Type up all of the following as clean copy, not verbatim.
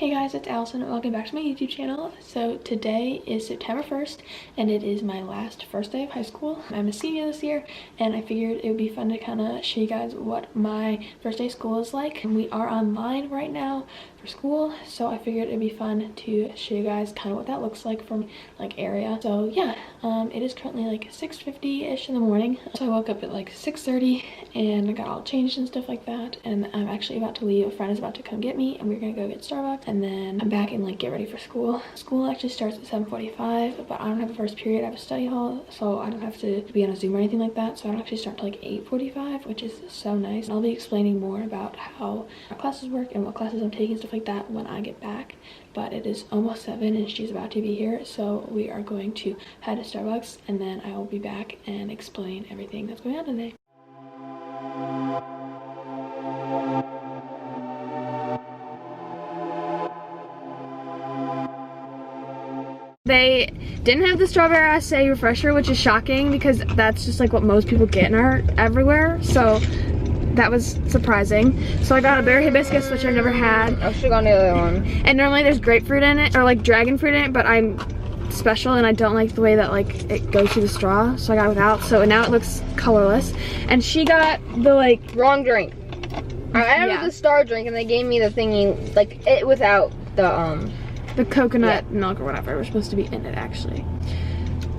Hey guys, it's Alison and welcome back to my YouTube channel. So today is September 1st and it is my last first day of high school. I'm a senior this year and I figured it would be fun to kind of show you guys what my first day of school is like. And we are online right now for school, so I figured it'd be fun to show you guys kind of what that looks like from like area. So yeah, it is currently like 6:50-ish in the morning. So I woke up at like 6:30 and I got all changed and stuff like that, and I'm actually about to leave. A friend is about to come get me and we're gonna go get Starbucks, and then I'm back and like get ready for school. School actually starts at 7:45, but I don't have a first period. I have a study hall, so I don't have to be on a Zoom or anything like that, so I don't actually start till like 8:45, which is so nice. I'll be explaining more about how our classes work and what classes I'm taking, stuff like that, when I get back. But it is almost 7 and she's about to be here, so we are going to head to Starbucks and then I will be back and explain everything that's going on today. They didn't have the strawberry acai refresher, which is shocking because that's just like what most people get in everywhere, so that was surprising. So I got a berry hibiscus, which I've never had. I should've gone the other one. And normally there's grapefruit in it, or like dragon fruit in it, but I'm special and I don't like the way that like it goes through the straw, so I got it without. So now it looks colorless. And she got the like wrong drink. I added the star drink and they gave me the thingy, like it without the coconut milk or whatever was supposed to be in it actually.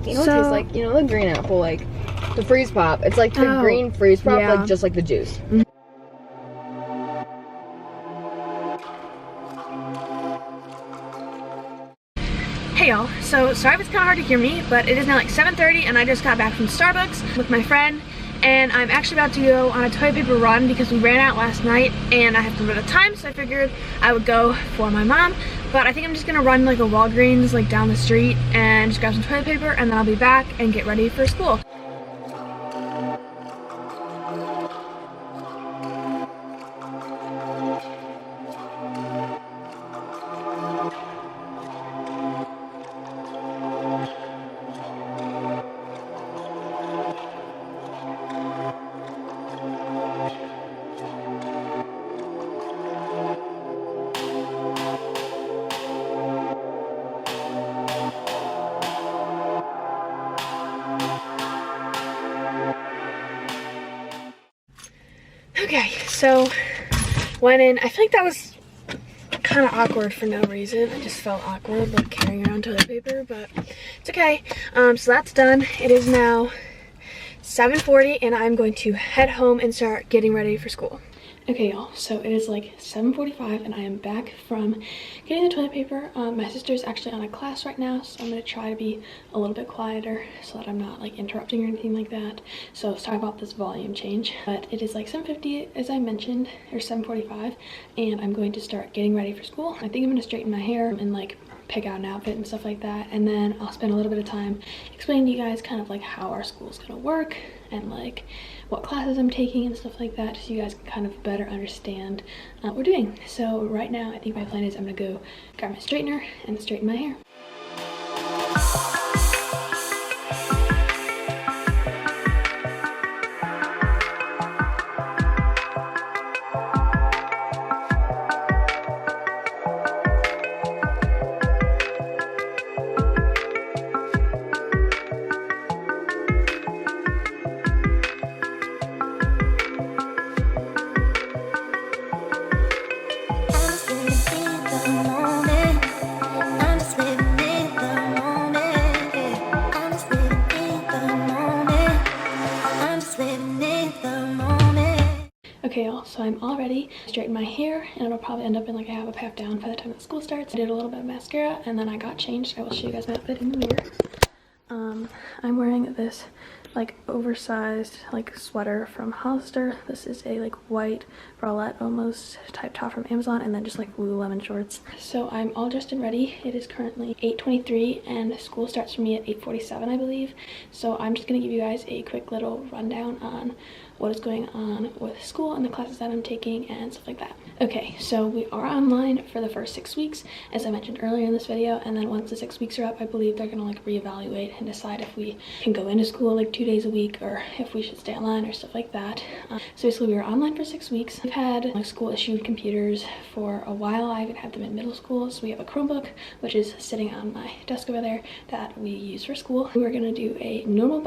You know, it tastes like, you know, the green apple, like the freeze pop. It's like the green freeze pop, like just like the juice. Hey y'all, so sorry if it's kind of hard to hear me, but it is now like 7:30 and I just got back from Starbucks with my friend, and I'm actually about to go on a toilet paper run because we ran out last night and I have a bit of time, so I figured I would go for my mom. But I think I'm just gonna run like a Walgreens like down the street and just grab some toilet paper, and then I'll be back and get ready for school. Okay, so went in. I feel like that was kind of awkward for no reason. I just felt awkward like carrying around toilet paper, but it's okay. So that's done. It is now 7:40 and I'm going to head home and start getting ready for school. Okay y'all, so it is like 7:45 and I am back from getting the toilet paper. My sister's actually on a class right now, so I'm going to try to be a little bit quieter so that I'm not like interrupting or anything like that. So sorry about this volume change, but it is like 7:50 as I mentioned, or 7:45, and I'm going to start getting ready for school. I think I'm going to straighten my hair and like pick out an outfit and stuff like that, and then I'll spend a little bit of time explaining to you guys kind of like how our school's gonna work and like what classes I'm taking and stuff like that, so you guys can kind of better understand what we're doing. So right now I think my plan is I'm gonna go grab my straightener and straighten my hair. Okay y'all, so I'm all ready. Straighten my hair and it'll probably end up in like a half up, half down by the time that school starts. I did a little bit of mascara and then I got changed. I will show you guys my outfit in the mirror. I'm wearing this like oversized like sweater from Hollister. This is a like white bralette almost type top from Amazon, and then just like Lululemon shorts. So I'm all dressed and ready. It is currently 8:23 and school starts for me at 8:47 I believe. So I'm just gonna give you guys a quick little rundown on what is going on with school and the classes that I'm taking and stuff like that. Okay, so we are online for the first 6 weeks, as I mentioned earlier in this video, and then once the 6 weeks are up, I believe they're gonna like reevaluate and decide if we can go into school like 2 days a week or if we should stay online or stuff like that. So basically we were online for 6 weeks. We've had like school issued computers for a while. I even had them in middle school. So we have a Chromebook, which is sitting on my desk over there, that we use for school. We're gonna do a normal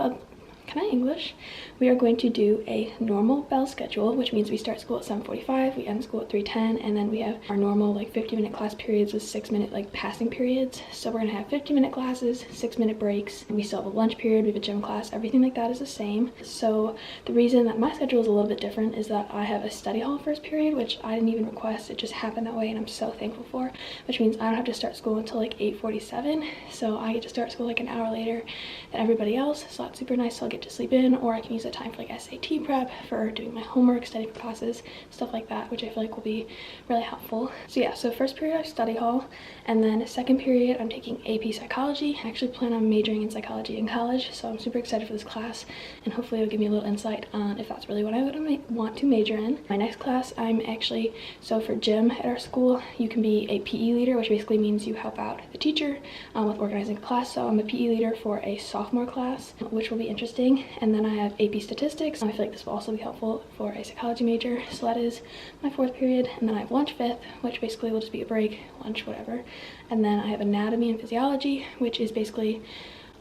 we are going to do a normal bell schedule, which means we start school at 7:45, we end school at 3:10, and then we have our normal like 50-minute class periods with 6-minute like passing periods. So we're gonna have 50-minute classes, 6-minute breaks, and we still have a lunch period, we have a gym class, everything like that is the same. So the reason that my schedule is a little bit different is that I have a study hall first period, which I didn't even request, it just happened that way, and I'm so thankful for, which means I don't have to start school until like 8:47, so I get to start school like an hour later than everybody else, so that's super nice. So I'll get to sleep in, or I can use that time for like SAT prep, for doing my homework, studying for classes, stuff like that, which I feel like will be really helpful. So yeah, so first period I study hall, and then second period I'm taking AP Psychology. I actually plan on majoring in psychology in college, so I'm super excited for this class, and hopefully it'll give me a little insight on if that's really what I would want to major in. My next class, I'm actually, so for gym at our school, you can be a PE leader, which basically means you help out the teacher with organizing a class. So I'm a PE leader for a sophomore class, which will be interesting. And then I have AP Statistics. I feel like this will also be helpful for a psychology major. So that is my fourth period. And then I have lunch fifth, which basically will just be a break, lunch, whatever. And then I have anatomy and physiology, which is basically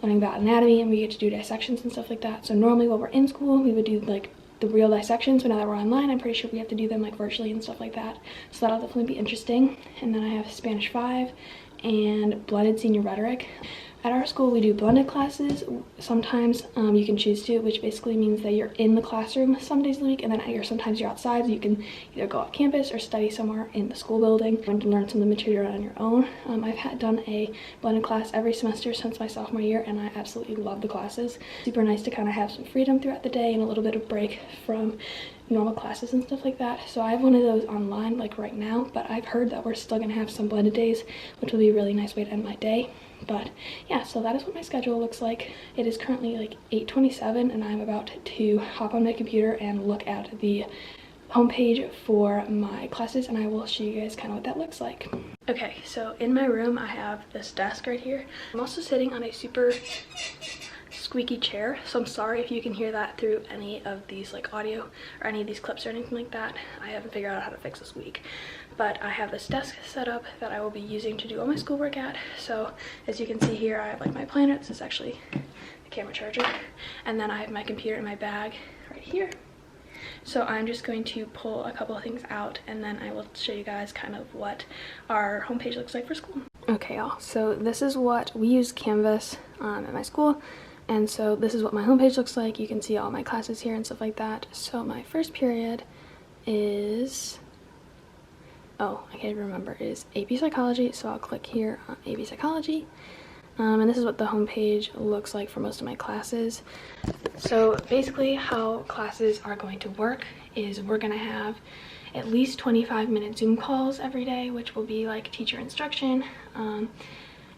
learning about anatomy, and we get to do dissections and stuff like that. So normally while we're in school, we would do like the real dissections, but now that we're online, I'm pretty sure we have to do them like virtually and stuff like that. So that'll definitely be interesting. And then I have Spanish 5 and blended senior rhetoric. At our school, we do blended classes. Sometimes you can choose to, which basically means that you're in the classroom some days of the week, and then sometimes you're outside, so you can either go off campus or study somewhere in the school building and learn some of the material on your own. I've done a blended class every semester since my sophomore year, and I absolutely love the classes. Super nice to kind of have some freedom throughout the day and a little bit of break from normal classes and stuff like that. So I have one of those online like right now, but I've heard that we're still gonna have some blended days, which will be a really nice way to end my day. But yeah, so that is what my schedule looks like. It is currently like 8:27, and I'm about to hop on my computer and look at the homepage for my classes, and I will show you guys kind of what that looks like. Okay, so in my room I have this desk right here. I'm also sitting on a super squeaky chair, so I'm sorry if you can hear that through any of these like audio or any of these clips or anything like that. I haven't figured out how to fix this week, but I have this desk set up that I will be using to do all my schoolwork at. So as you can see here, I have like my planner. This is actually the camera charger, and then I have my computer in my bag right here. So I'm just going to pull a couple of things out, and then I will show you guys kind of what our homepage looks like for school. Okay y'all, so this is what we use Canvas at my school. And so this is what my homepage looks like. You can see all my classes here and stuff like that. So my first period is, oh, I can't remember, is AP Psychology. So I'll click here on AP Psychology. And this is what the homepage looks like for most of my classes. So basically how classes are going to work is we're gonna have at least 25-minute Zoom calls every day, which will be like teacher instruction,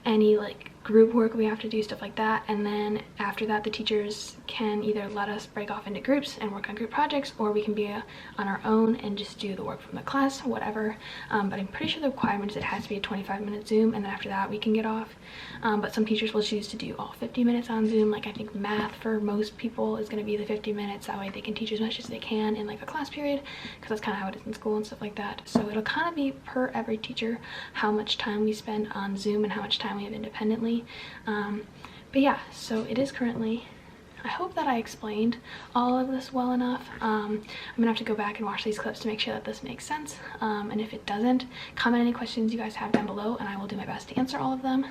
any like group work we have to do, stuff like that. And then after that, the teachers can either let us break off into groups and work on group projects, or we can be on our own and just do the work from the class, whatever. But I'm pretty sure the requirement is it has to be a 25-minute Zoom, and then after that we can get off. But some teachers will choose to do all 50 minutes on Zoom. Like I think math for most people is going to be the 50 minutes. That way they can teach as much as they can in like a class period, because that's kind of how it is in school and stuff like that. So it'll kind of be per every teacher how much time we spend on Zoom and how much time we have independently. But yeah, so it is currently, I hope that I explained all of this well enough. I'm gonna have to go back and watch these clips to make sure that this makes sense. And if it doesn't, comment any questions you guys have down below, and I will do my best to answer all of them.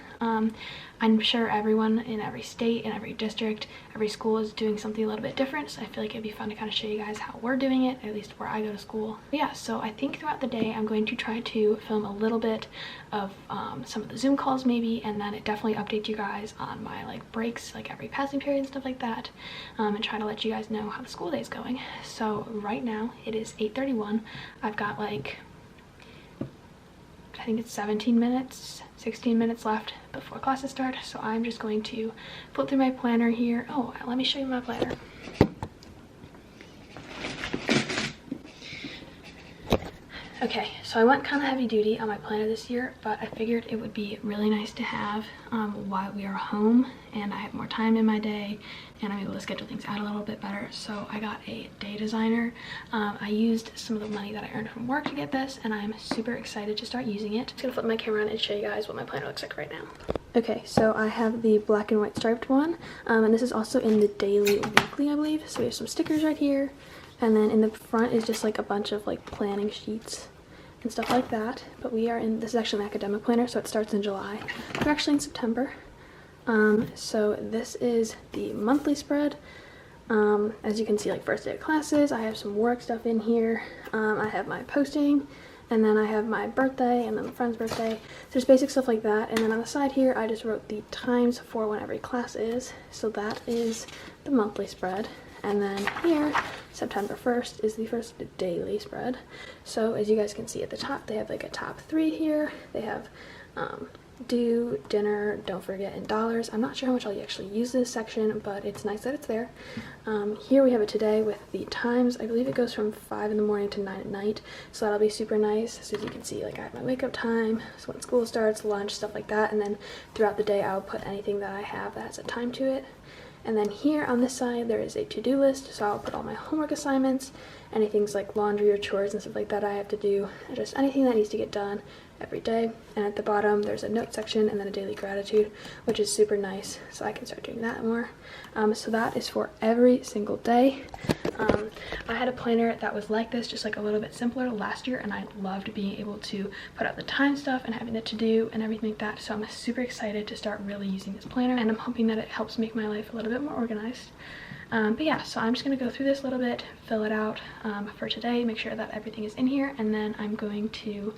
I'm sure everyone in every state, in every district, every school is doing something a little bit different, so I feel like it'd be fun to kind of show you guys how we're doing it, at least where I go to school. But yeah, so I think throughout the day I'm going to try to film a little bit of some of the Zoom calls maybe, and then it definitely updates you guys on my like breaks, like every passing period and stuff like that, and try to let you guys know how the school day is going. So right now it is 8:31. I've got like, I think it's 17 minutes, 16 minutes left before classes start. So I'm just going to flip through my planner here. Oh, let me show you my planner. Okay, so I went kind of heavy duty on my planner this year, but I figured it would be really nice to have while we are home and I have more time in my day and I'm able to schedule things out a little bit better. So I got a day designer. I used some of the money that I earned from work to get this, and I'm super excited to start using it. I'm just gonna flip my camera around and show you guys what my planner looks like right now. Okay, so I have the black and white striped one, and this is also in the daily weekly, I believe. So we have some stickers right here. And then in the front is just like a bunch of like planning sheets and stuff like that. But we are in, this is actually an academic planner, so it starts in July. We're actually in September. So this is the monthly spread. As you can see, like first day of classes, I have some work stuff in here. I have my posting, and then I have my birthday, and then a friend's birthday. So there's basic stuff like that. And then on the side here, I just wrote the times for when every class is. So that is the monthly spread. And then here, September 1st is the first daily spread. So as you guys can see at the top, they have like a top 3 here. They have do, dinner, don't forget, and dollars. I'm not sure how much I'll actually use this section, but it's nice that it's there. Here we have it today with the times. I believe it goes from 5 in the morning to 9 at night, so that'll be super nice. So as you can see, like I have my wake up time, so when school starts, lunch, stuff like that, and then throughout the day I'll put anything that I have that has a time to it. And then here on this side there is a to-do list, so I'll put all my homework assignments, any things like laundry or chores and stuff like that I have to do, just anything that needs to get done every day. And at the bottom there's a note section and then a daily gratitude, which is super nice, so I can start doing that more. So that is for every single day. I had a planner that was like this, just like a little bit simpler last year, and I loved being able to put out the time stuff and having it to do and everything like that. So I'm super excited to start really using this planner, and I'm hoping that it helps make my life a little bit more organized. But yeah, so I'm just gonna go through this a little bit, fill it out for today, make sure that everything is in here, and then I'm going to,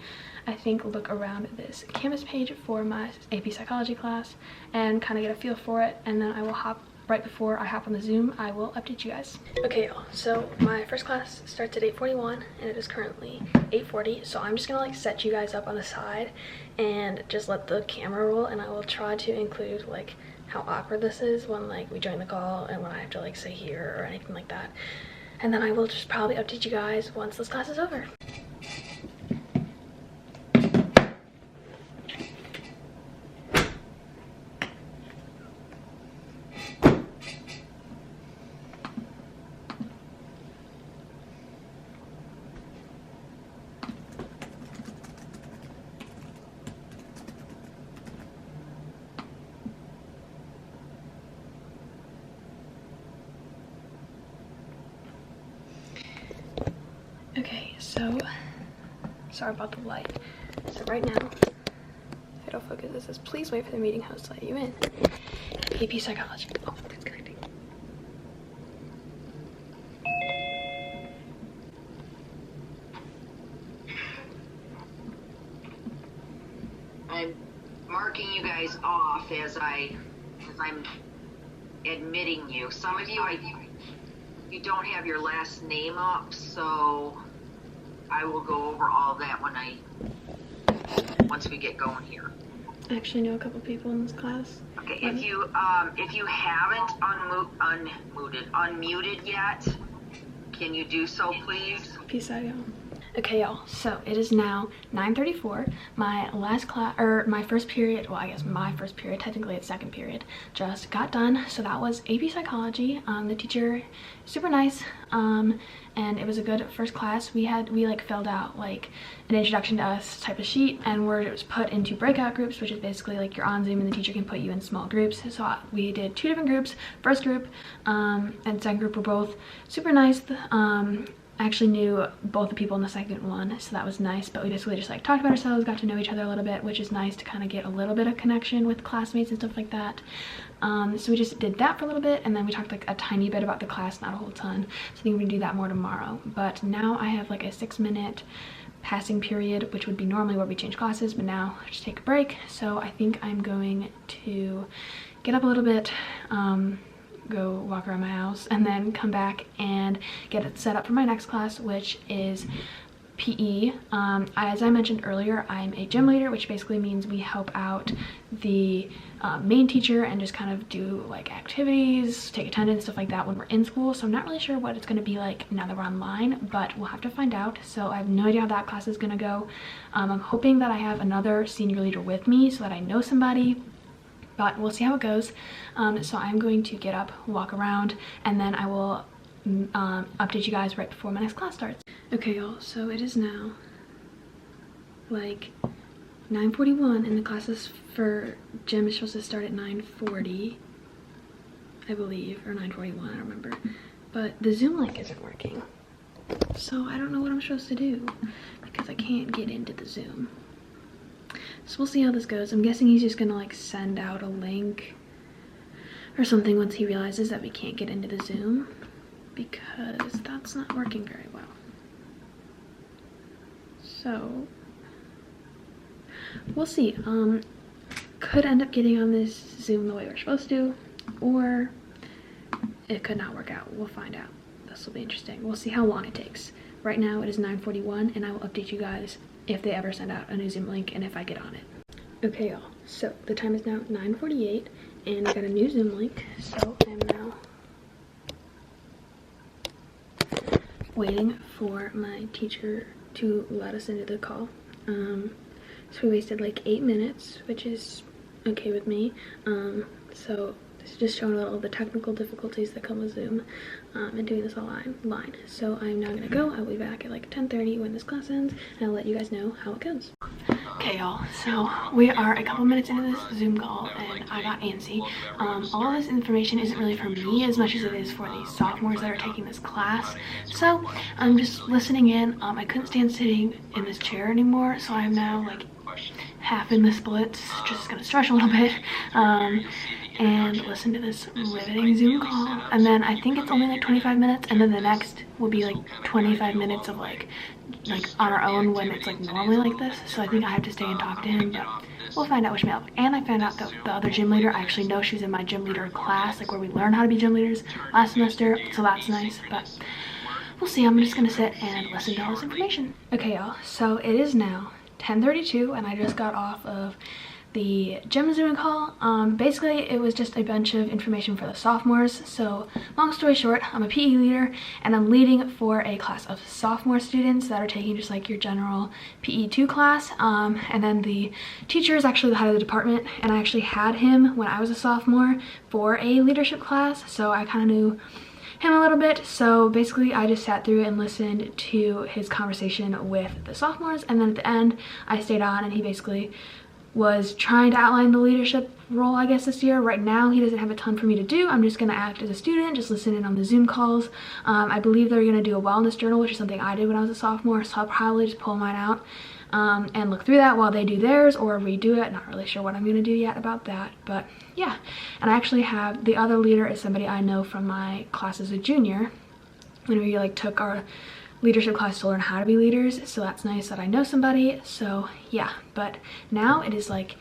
I think, look around this Canvas page for my AP Psychology class and kind of get a feel for it, and then I will right before I hop on the Zoom, I will update you guys. Okay, y'all, so my first class starts at 8:41 and it is currently 8:40, so I'm just gonna like set you guys up on the side and just let the camera roll, and I will try to include like how awkward this is when like we join the call and when I have to like say here or anything like that. And then I will just probably update you guys once this class is over. Okay, so sorry about the light. So right now, if it'll focus, it says, please wait for the meeting host to let you in. AP Psychology. Oh, it's connecting. I'm marking you guys off as I'm admitting you. Some of you, you don't have your last name up, so I will go over all that once we get going here. I actually know a couple people in this class. Okay, if you haven't unmuted yet, can you do so, please? Peace out, y'all. Okay, y'all, so it is now 9:34. My last class, or my first period, well, I guess my first period, technically it's second period, just got done. So that was AP Psychology. The teacher, super nice, and it was a good first class. We like filled out like an introduction to us type of sheet, and it was put into breakout groups, which is basically like you're on Zoom and the teacher can put you in small groups. So we did 2 different groups. First group and second group were both super nice. I actually knew both the people in the second one, so that was nice, but we basically just like talked about ourselves, got to know each other a little bit, which is nice to kind of get a little bit of connection with classmates and stuff like that. So we just did that for a little bit, and then we talked like a tiny bit about the class, not a whole ton. So I think we're gonna do that more tomorrow. But now I have like a 6-minute passing period, which would be normally where we change classes, but now I just take a break. So I think I'm going to get up a little bit, go walk around my house, and then come back and get it set up for my next class, which is PE. As I mentioned earlier, I'm a gym leader, which basically means we help out the main teacher and just kind of do like activities, take attendance, stuff like that when we're in school. So I'm not really sure what it's going to be like now that we're online, but we'll have to find out. So I have no idea how that class is going to go. I'm hoping that I have another senior leader with me so that I know somebody, but we'll see how it goes. So I'm going to get up, walk around, and then I will update you guys right before my next class starts. Okay, y'all, so it is now like 9:41 and the classes for gym is supposed to start at 9:40, I believe, or 9:41, I don't remember. But the Zoom link isn't working. So I don't know what I'm supposed to do because I can't get into the Zoom. So we'll see how this goes. I'm guessing he's just gonna like send out a link or something once he realizes that we can't get into the Zoom, because that's not working very well. So we'll see. Could end up getting on this Zoom the way we're supposed to, or it could not work out. We'll find out. This will be interesting. We'll see how long it takes. Right now it is 9:41 and I will update you guys if they ever send out a new Zoom link and if I get on it. Okay, y'all, so the time is now 9:48 and I got a new Zoom link, so I'm now waiting for my teacher to let us into the call. So we wasted like 8 minutes, which is okay with me. So this is just showing a little of the technical difficulties that come with Zoom and doing this online. So I'm now gonna go. I'll be back at like 10:30 when this class ends, and I'll let you guys know how it goes. Okay, y'all, so we are a couple minutes into this Zoom call and I got antsy. All of this information isn't really for me as much as it is for the sophomores that are taking this class. So I'm just listening in. I couldn't stand sitting in this chair anymore, so I'm now like half in the splits, just gonna stretch a little bit and listen to this riveting Zoom call. And then I think it's only like 25 minutes, and then the next will be like 25 minutes of like on our own when it's like normally like this. So I think I have to stay and talk to him, but we'll find out which way. And I found out that the other gym leader, I actually know she's in my gym leader class, like where we learn how to be gym leaders last semester, so that's nice. But we'll see. I'm just gonna sit and listen to all this information. Okay, y'all, so it is now 10:32 and I just got off of the gym Zoom call. Basically it was just a bunch of information for the sophomores. So long story short, I'm a PE leader and I'm leading for a class of sophomore students that are taking just like your general PE2 class. And then the teacher is actually the head of the department, and I actually had him when I was a sophomore for a leadership class, so I kind of knew him a little bit. So basically I just sat through and listened to his conversation with the sophomores, and then at the end I stayed on and he basically was trying to outline the leadership role, I guess, this year. Right now he doesn't have a ton for me to do. I'm just going to act as a student, just listen in on the Zoom calls. I believe they're going to do a wellness journal, which is something I did when I was a sophomore, so I'll probably just pull mine out and look through that while they do theirs, or redo it. Not really sure what I'm going to do yet about that, but yeah. And I actually have the other leader is somebody I know from my class as a junior when we like took our leadership class to learn how to be leaders, so that's nice that I know somebody. So yeah, but now it is like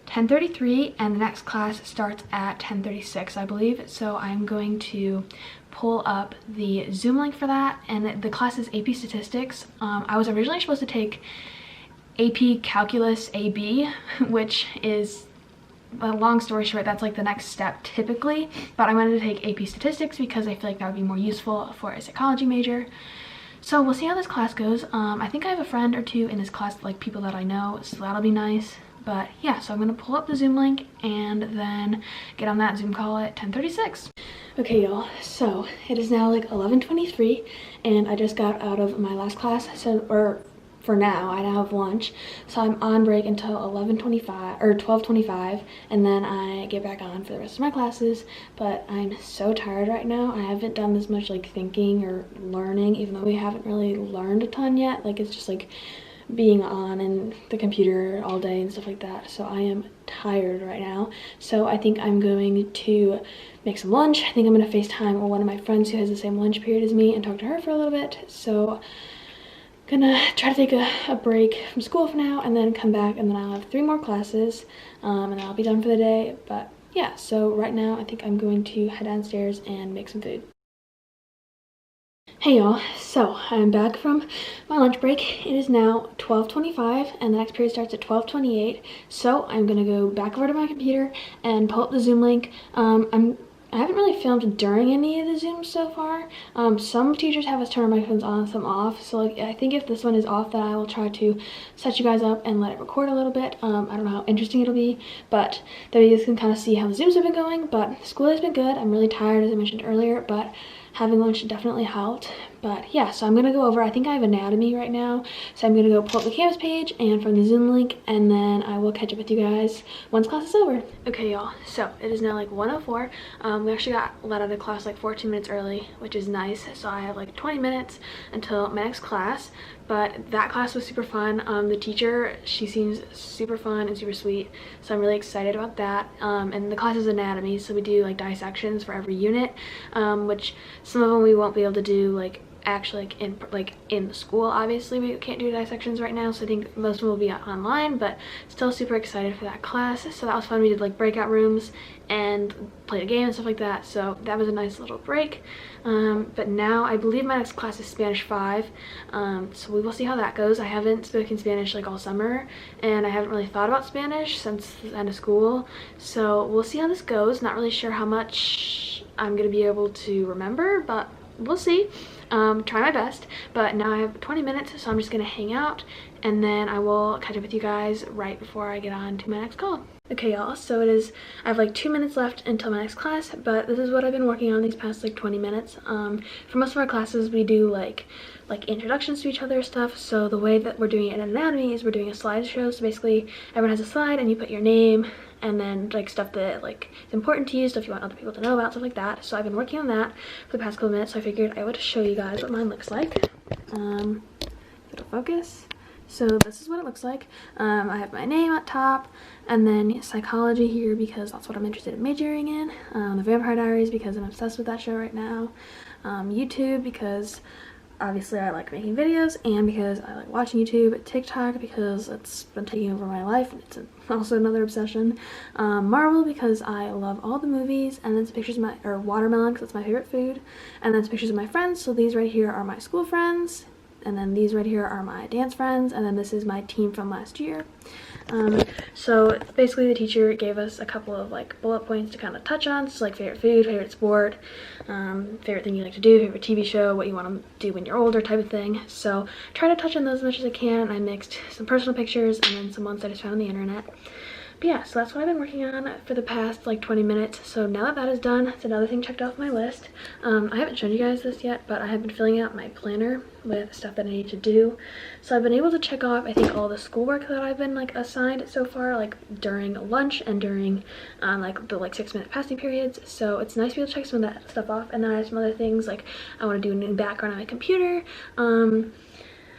10:33 and the next class starts at 10:36, I believe. So I'm going to pull up the Zoom link for that, and the class is AP Statistics. I was originally supposed to take AP Calculus AB, which is, a long story short, that's like the next step typically, but I wanted to take AP Statistics because I feel like that would be more useful for a psychology major. So we'll see how this class goes. I think I have a friend or two in this class, like people that I know, so that'll be nice. But yeah, so I'm gonna pull up the Zoom link and then get on that Zoom call at 10:36. Okay, y'all, so it is now like 11:23 and I just got out of my last class, so, for now, I now have lunch, so I'm on break until 11:25 or 12:25, and then I get back on for the rest of my classes. But I'm so tired right now. I haven't done this much like thinking or learning, even though we haven't really learned a ton yet. Like, it's just like being on in the computer all day and stuff like that. So I am tired right now. So I think I'm going to make some lunch. I think I'm gonna FaceTime one of my friends who has the same lunch period as me and talk to her for a little bit. So gonna try to take a break from school for now and then come back, and then I'll have 3 more classes and then I'll be done for the day. But yeah, so right now I think I'm going to head downstairs and make some food. Hey y'all, so I'm back from my lunch break. It is now 12:25 and the next period starts at 12:28. So I'm gonna go back over to my computer and pull up the Zoom link. I haven't really filmed during any of the Zooms so far. Some teachers have us turn our microphones on, some off. So like, I think if this one is off, then I will try to set you guys up and let it record a little bit. I don't know how interesting it'll be, but then you guys can kind of see how the Zooms have been going. But school has been good. I'm really tired, as I mentioned earlier, but having lunch definitely helped. But yeah, so I'm gonna go over, I think I have anatomy right now, so I'm gonna go pull up the Canvas page and from the Zoom link, and then I will catch up with you guys once class is over. Okay y'all, so it is now like 1:04. We actually got let out of class like 14 minutes early, which is nice, so I have like 20 minutes until my next class. But that class was super fun. The teacher, she seems super fun and super sweet, so I'm really excited about that. And the class is anatomy, so we do like dissections for every unit, which some of them we won't be able to do like actually in the school. Obviously we can't do dissections right now, so I think most of them will be online, but still super excited for that class. So that was fun. We did like breakout rooms and played a game and stuff like that, so that was a nice little break. But now I believe my next class is Spanish 5, so we will see how that goes. I haven't spoken Spanish like all summer, and I haven't really thought about Spanish since the end of school, so we'll see how this goes. Not really sure how much I'm gonna be able to remember, but we'll see. Try my best. But now I have 20 minutes, so I'm just gonna hang out, and then I will catch up with you guys right before I get on to my next call. Okay y'all, so I have like 2 minutes left until my next class, but this is what I've been working on these past like 20 minutes. For most of our classes we do like introductions to each other stuff, so the way that we're doing it in anatomy is we're doing a slideshow. So basically everyone has a slide and you put your name and then like stuff that like is important to you, stuff you want other people to know about, stuff like that. So I've been working on that for the past couple minutes, so I figured I would show you guys what mine looks like. It'll focus. So this is what it looks like. I have my name at top, and then psychology here because that's what I'm interested in majoring in. The Vampire Diaries because I'm obsessed with that show right now. YouTube because obviously I like making videos, and because I like watching YouTube. TikTok because it's been taking over my life and it's also another obsession. Marvel because I love all the movies, and then some pictures of watermelon because it's my favorite food, and then some pictures of my friends. So these right here are my school friends, and then these right here are my dance friends, and then this is my team from last year. So basically the teacher gave us a couple of like bullet points to kind of touch on, so like favorite food, favorite sport, favorite thing you like to do, favorite TV show, what you want to do when you're older type of thing. So try to touch on those as much as I can. I mixed some personal pictures and then some ones I just found on the internet. But yeah, so that's what I've been working on for the past like 20 minutes. So now that that is done, it's another thing checked off my list. I haven't shown you guys this yet, but I have been filling out my planner with stuff that I need to do. So I've been able to check off, I think, all the schoolwork that I've been like assigned so far, like during lunch and during like the 6-minute passing periods. So it's nice to be able to check some of that stuff off. And then I have some other things, like I want to do a new background on my computer.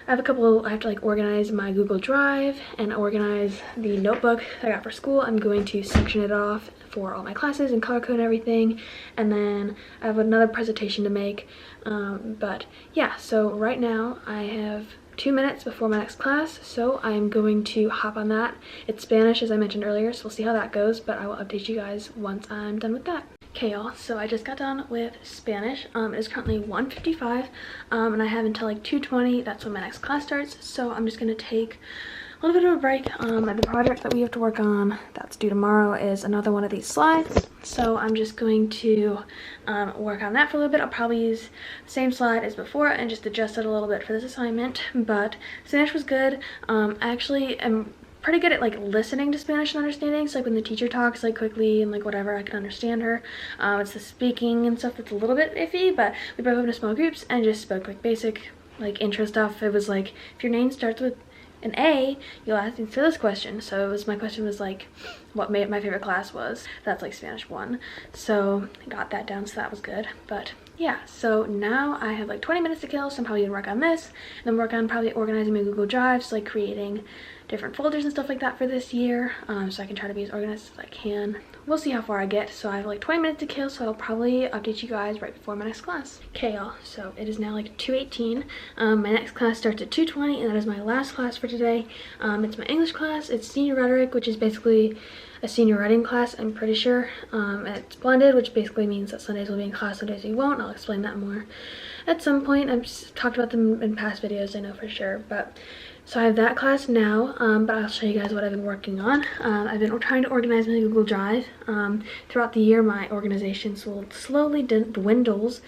I have to like organize my Google Drive and organize the notebook that I got for school. I'm going to section it off for all my classes and color code and everything. And then I have another presentation to make. But yeah, so right now I have 2 minutes before my next class, so I'm going to hop on that. It's Spanish, as I mentioned earlier, so we'll see how that goes, but I will update you guys once I'm done with that. Okay y'all, so I just got done with Spanish. It is currently 1:55, and I have until like 2:20, that's when my next class starts, so I'm just gonna take a little bit of a break. The project that we have to work on that's due tomorrow is another one of these slides, so I'm just going to work on that for a little bit. I'll probably use the same slide as before and just adjust it a little bit for this assignment, but Spanish was good. I actually am pretty good at like listening to Spanish and understanding, so like when the teacher talks like quickly and like whatever, I can understand her. It's the speaking and stuff that's a little bit iffy, but we broke up into small groups and just spoke like basic like intro stuff. It was like, if your name starts with an A, you'll ask for this question. So my question was like what my favorite class was. That's like Spanish 1, so I got that down, so that was good. But yeah, so now I have like 20 minutes to kill, so I'm probably gonna work on this and then work on probably organizing my Google Drives, like creating different folders and stuff like that for this year, so I can try to be as organized as I can. We'll see how far I get. So I have like 20 minutes to kill, so I'll probably update you guys right before my next class. Okay, y'all, so it is now like 2:18. My next class starts at 2:20, and that is my last class for today. It's my English class. It's senior rhetoric, which is basically a senior writing class, I'm pretty sure. It's blended, which basically means that Sundays will be in class, Sundays you won't. I'll explain that more at some point. I've talked about them in past videos, I know for sure. But so I have that class now, but I'll show you guys what I've been working on. I've been trying to organize my Google Drive. Throughout the year, my organizations will slowly dwindles,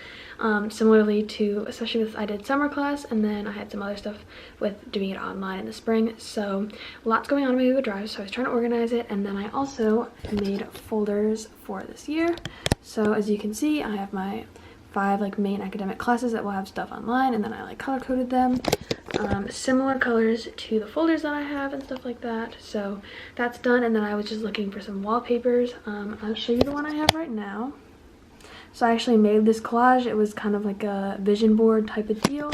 similarly to, especially with, I did summer class, and then I had some other stuff with doing it online in the spring. So lots going on in my Google Drive, so I was trying to organize it, and then I also made folders for this year. So as you can see, I have my 5 like main academic classes that will have stuff online, and then I like color coded them. Similar colors to the folders that I have and stuff like that. So that's done, and then I was just looking for some wallpapers. I'll show you the one I have right now. So I actually made this collage. It was kind of like a vision board type of deal.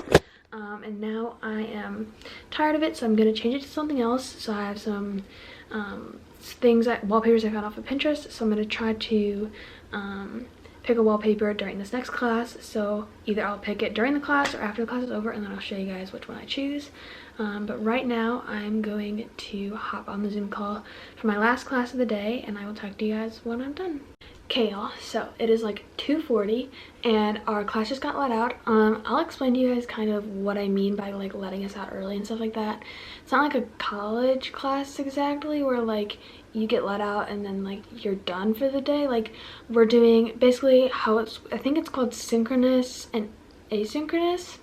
And now I am tired of it, so I'm going to change it to something else. So I have some wallpapers I found off of Pinterest. So I'm going to try to pick a wallpaper during this next class. So either I'll pick it during the class or after the class is over, and then I'll show you guys which one I choose. But right now I'm going to hop on the Zoom call for my last class of the day, and I will talk to you guys when I'm done. Okay, y'all, so it is like 2:40 and our class just got let out. I'll explain to you guys kind of what I mean by like letting us out early and stuff like that. It's not like a college class exactly where like you get let out and then like you're done for the day. Like we're doing basically how I think it's called synchronous and asynchronous.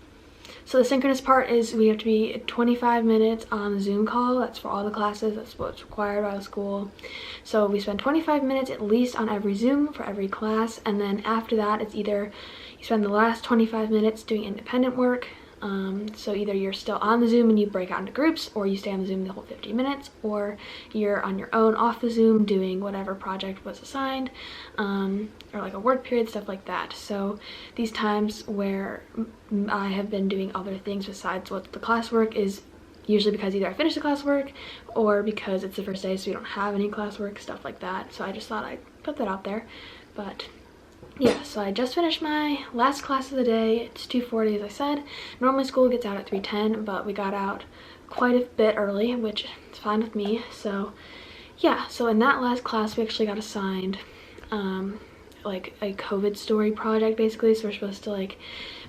So the synchronous part is we have to be 25 minutes on the Zoom call. That's for all the classes. That's what's required by the school. So we spend 25 minutes at least on every Zoom for every class. And then after that, it's either you spend the last 25 minutes doing independent work. So either you're still on the Zoom and you break out into groups, or you stay on the Zoom the whole 50 minutes, or you're on your own off the Zoom doing whatever project was assigned, or like a work period, stuff like that. So these times where I have been doing other things besides what the classwork is usually because either I finished the classwork or because it's the first day so we don't have any classwork, stuff like that. So I just thought I'd put that out there. But yeah, so I just finished my last class of the day. It's 2:40 as I said. Normally school gets out at 3:10, but we got out quite a bit early, which is fine with me. So yeah, so in that last class we actually got assigned like a COVID story project basically. So we're supposed to like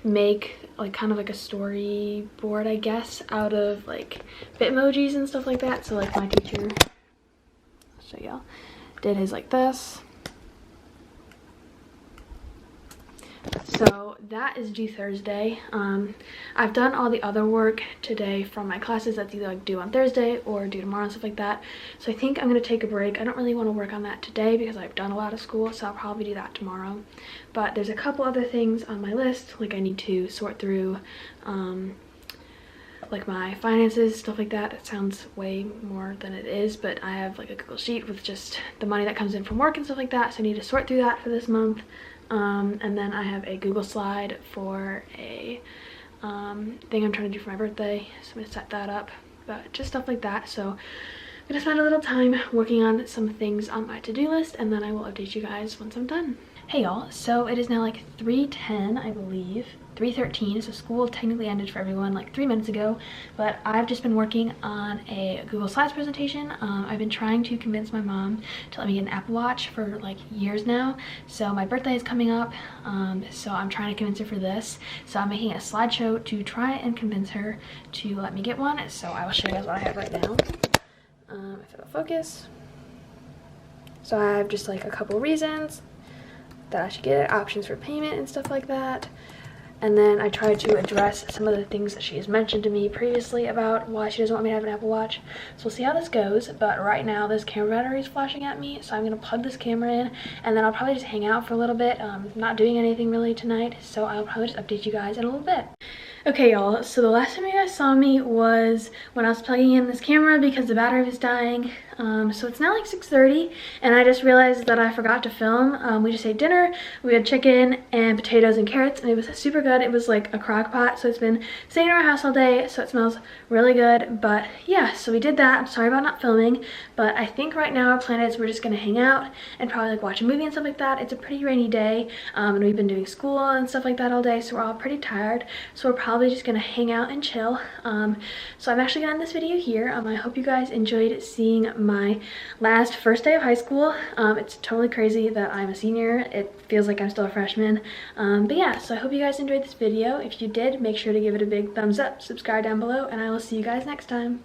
make like kind of like a storyboard, I guess, out of like Bitmojis and stuff like that. So like my teacher, I'll show y'all, did his like this. So that is due Thursday. I've done all the other work today from my classes that's either like due on Thursday or due tomorrow and stuff like that. So I think I'm going to take a break. I don't really want to work on that today because I've done a lot of school, so I'll probably do that tomorrow. But there's a couple other things on my list, like I need to sort through like my finances, stuff like that. It sounds way more than it is, but I have like a Google sheet with just the money that comes in from work and stuff like that, so I need to sort through that for this month. And then I have a Google slide for a thing I'm trying to do for my birthday, so I'm going to set that up, but just stuff like that. So I'm going to spend a little time working on some things on my to-do list, and then I will update you guys once I'm done. Hey y'all, so it is now like 3:10, I believe, 3:13, so school technically ended for everyone like 3 minutes ago, but I've just been working on a Google Slides presentation. I've been trying to convince my mom to let me get an Apple Watch for like years now, so my birthday is coming up, so I'm trying to convince her for this. So I'm making a slideshow to try and convince her to let me get one, so I will show you guys what I have right now. If it'll focus. So I have just like a couple reasons that I should get it, options for payment and stuff like that. And then I tried to address some of the things that she has mentioned to me previously about why she doesn't want me to have an Apple Watch. So we'll see how this goes, but right now this camera battery is flashing at me, so I'm going to plug this camera in, and then I'll probably just hang out for a little bit. Not doing anything really tonight, so I'll probably just update you guys in a little bit. Okay y'all, so the last time you guys saw me was when I was plugging in this camera because the battery was dying. So it's now like 6:30, and I just realized that I forgot to film. We just ate dinner. We had chicken and potatoes and carrots, and it was super good. It was like a crock pot, so it's been staying in our house all day, so it smells really good. But yeah, so we did that. I'm sorry about not filming, but I think right now our plan is we're just gonna hang out and probably like watch a movie and stuff like that. It's a pretty rainy day, and we've been doing school and stuff like that all day, so we're all pretty tired. So we're probably just gonna hang out and chill. So I'm actually gonna end this video here. I hope you guys enjoyed seeing my last first day of high school. It's totally crazy that I'm a senior. It feels like I'm still a freshman. But yeah, so I hope you guys enjoyed this video. If you did, make sure to give it a big thumbs up, subscribe down below, and I will see you guys next time.